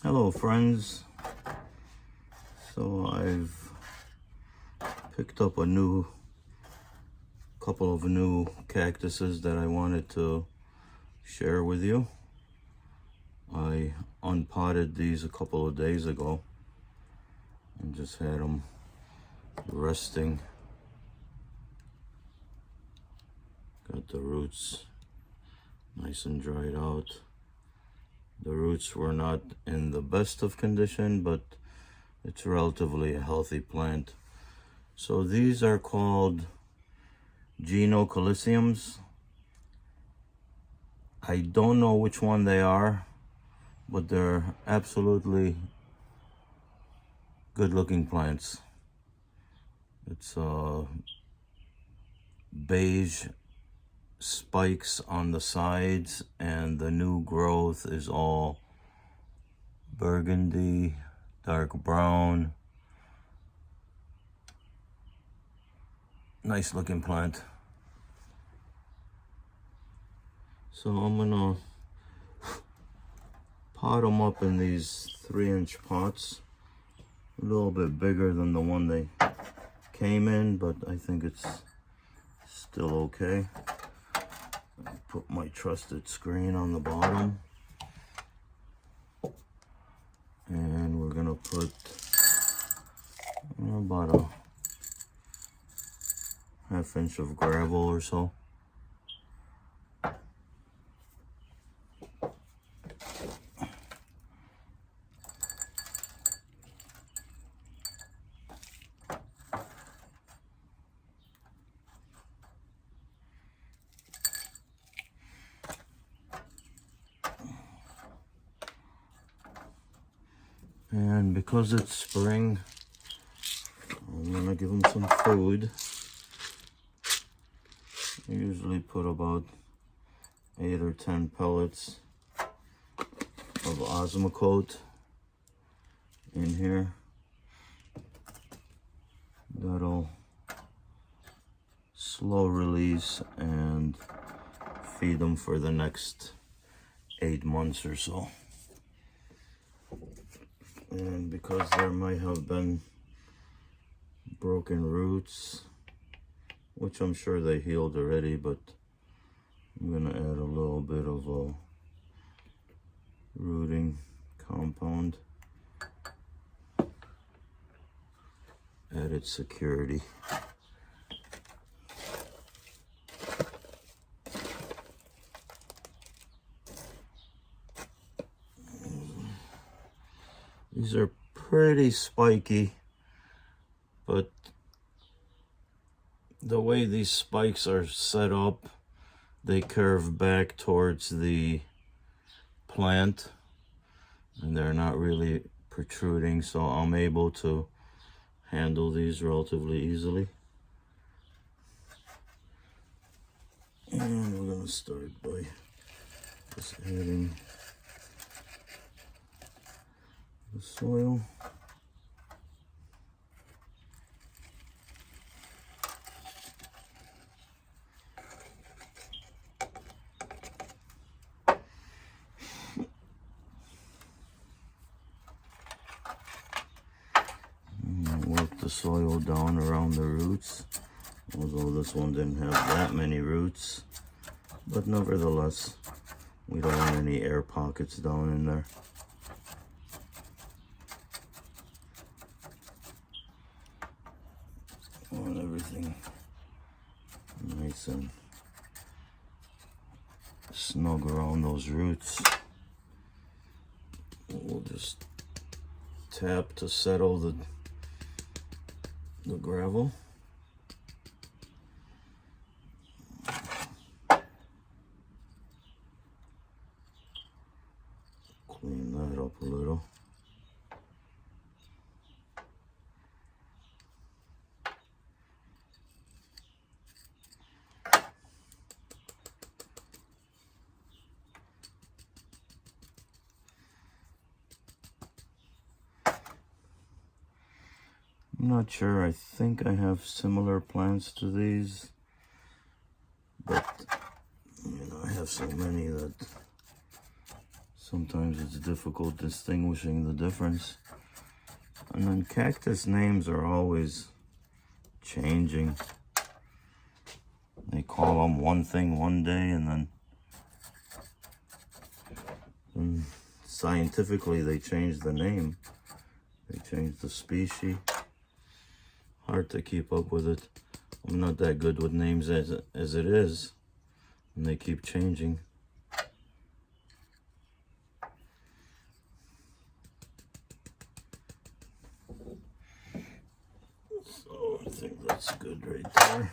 Hello friends. So I've picked up a couple of new cactuses that I wanted to share with you. I unpotted these a couple of days ago and just had them resting. Got the roots nice and dried out. The roots were not in the best of condition, but it's relatively a healthy plant. So these are called Gymnocalyciums. I don't know which one they are, but they're absolutely good looking plants. It's beige spikes on the sides, and the new growth is all burgundy, dark brown. Nice looking plant. So I'm gonna pot them up in these 3-inch pots, a little bit bigger than the one they came in, but I think it's still okay. Put my trusted screen on the bottom, and we're gonna put about a ½ inch of gravel or so. And because it's spring, I'm gonna give them some food. I usually put about 8 or 10 pellets of Osmocote in here. That'll slow release and feed them for the next 8 months or so. And because there might have been broken roots, which I'm sure they healed already, but I'm gonna add a little bit of a rooting compound. Added security. These are pretty spiky, but the way these spikes are set up, they curve back towards the plant and they're not really protruding, so I'm able to handle these relatively easily. And we're going to start by just adding the soil. Work the soil down around the roots, although this one didn't have that many roots, but nevertheless, we don't want any air pockets down in there. I want everything nice and snug around those roots. We'll just tap to settle the gravel. Clean that up a little. I'm not sure, I think I have similar plants to these, but you know, I have so many that sometimes it's difficult distinguishing the difference. And then cactus names are always changing. They call them one thing one day, and then scientifically they change the name. They change the species. Hard to keep up with it. I'm not that good with names as it is, and they keep changing. So I think that's good right there.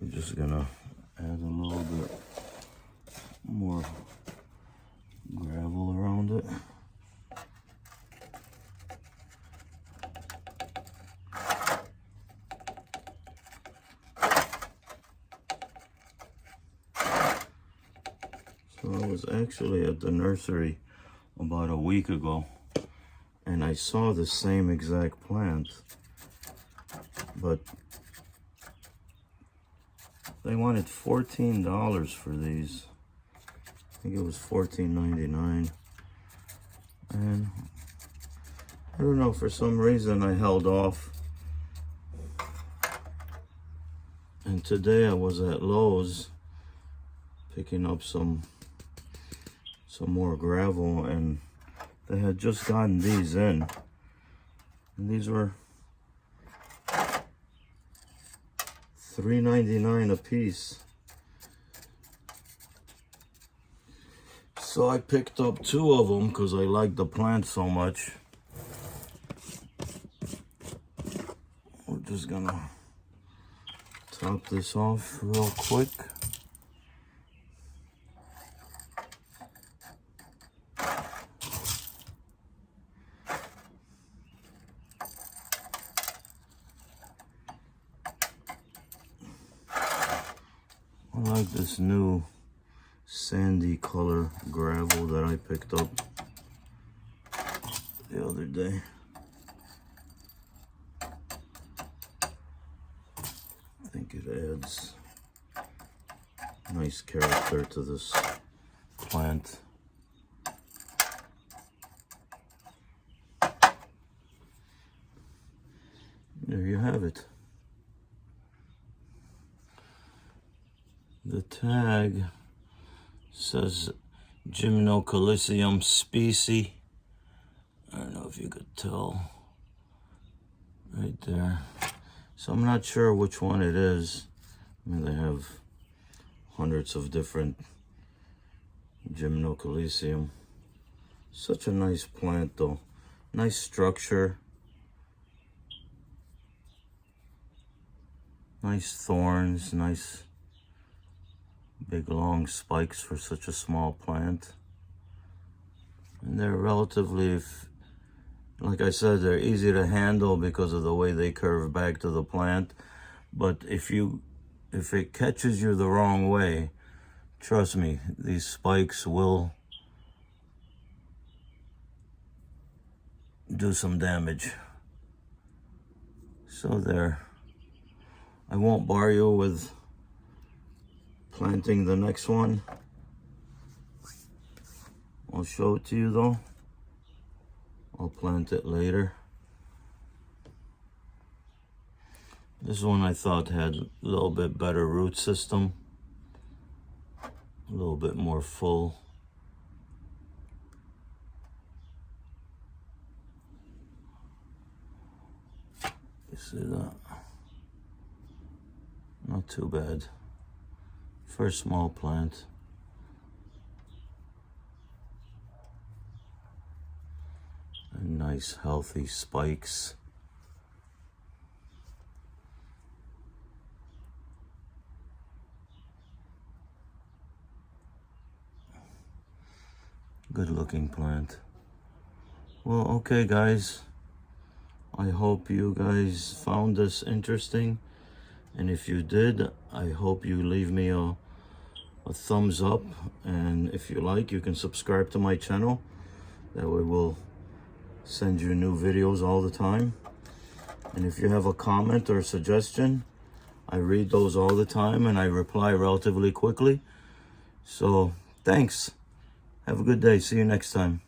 I'm just gonna add a little bit more gravel around it. So I was actually at the nursery about a week ago, and I saw the same exact plant, but they wanted $14 for these. I think it was $14.99, and I don't know, for some reason I held off. And today I was at Lowe's picking up some more gravel, and they had just gotten these in, and these were $3.99 a piece. So I picked up 2 of them because I like the plant so much. We're just gonna top this off real quick. I like this new sandy color gravel that I picked up the other day. I think it adds nice character to this plant. There you have it. The tag says Gymnocalycium species. I don't know if you could tell right there. So I'm not sure which one it is. I mean, they have hundreds of different Gymnocalycium. Such a nice plant though. Nice structure. Nice thorns, nice big long spikes for such a small plant. And they're relatively, like I said, they're easy to handle because of the way they curve back to the plant. But if it catches you the wrong way, trust me, these spikes will do some damage. So there. I won't bore you with planting the next one. I'll show it to you though. I'll plant it later. This one I thought had a little bit better root system. A little bit more full. You see that? Not too bad for a small plant. And nice healthy spikes. Good looking plant. Well, okay guys, I hope you guys found this interesting. And if you did, I hope you leave me a thumbs up. And if you like, you can subscribe to my channel. That way we'll send you new videos all the time. And if you have a comment or a suggestion, I read those all the time and I reply relatively quickly. So thanks. Have a good day. See you next time.